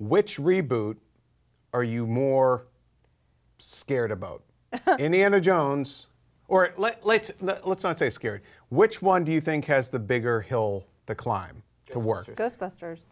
which reboot are you more scared about? Indiana Jones, or let's not say scared. Which one do you think has the bigger hill to climb to work, Ghostbusters.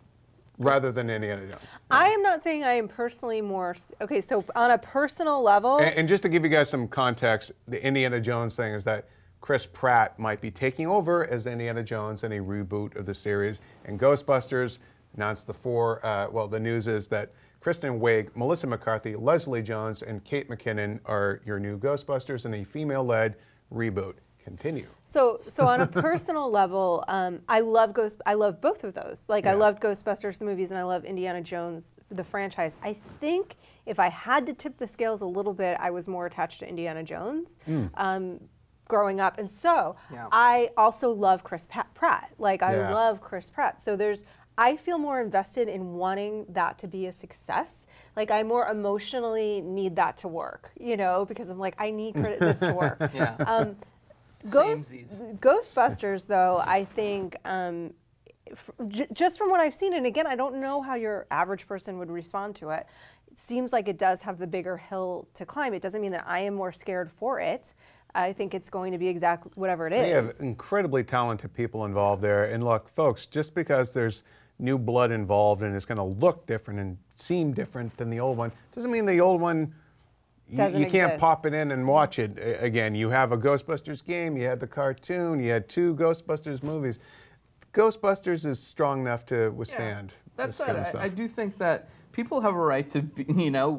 rather than Indiana Jones? I am not saying I am personally more okay. So on a personal level, And just to give you guys some context, the Indiana Jones thing is that Chris Pratt might be taking over as Indiana Jones in a reboot of the series. And Ghostbusters announced the news is that Kristen Wiig, Melissa McCarthy, Leslie Jones, and Kate McKinnon are your new Ghostbusters in a female-led reboot. Continue. So on a personal level, I love both of those. Like I loved Ghostbusters the movies, and I love Indiana Jones the franchise. I think if I had to tip the scales a little bit, I was more attached to Indiana Jones. Growing up, and so I also love Chris Pratt. Like I love Chris Pratt. So I feel more invested in wanting that to be a success. Like I more emotionally need that to work, because I'm like, I need this to work. Ghostbusters, though, I think, just from what I've seen, and again, I don't know how your average person would respond to it. It seems like it does have the bigger hill to climb. It doesn't mean that I am more scared for it. I think it's going to be exactly whatever it is. We have incredibly talented people involved there. And look, folks, just because there's new blood involved and it's going to look different and seem different than the old one, doesn't mean the old one, you can't pop it in and watch it again. You have a Ghostbusters game, you had the cartoon, you had 2 Ghostbusters movies. Ghostbusters is strong enough to withstand this kind of stuff. I do think that people have a right to,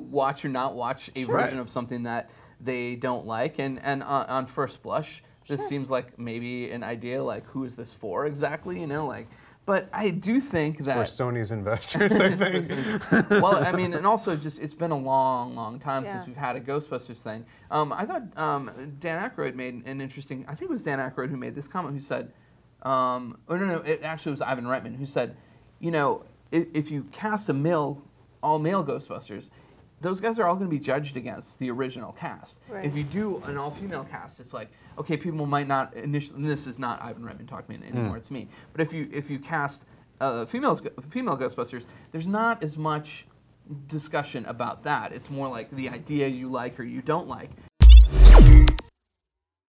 watch or not watch a version of something that they don't like, and on first blush, this seems like maybe an idea like, who is this for exactly, but I do think that for Sony's investors, I think. Well, I mean, and also it's been a long time since we've had a Ghostbusters thing. I thought Dan Aykroyd made an interesting, I think it was Dan Aykroyd who made this comment, who said, it actually was Ivan Reitman, who said, if you cast all male Ghostbusters, those guys are all going to be judged against the original cast. Right. If you do an all-female cast, it's like, okay, people might not initially, and this is not Ivan Reitman talking to me anymore, it's me. But if you cast female Ghostbusters, there's not as much discussion about that. It's more like the idea you like or you don't like.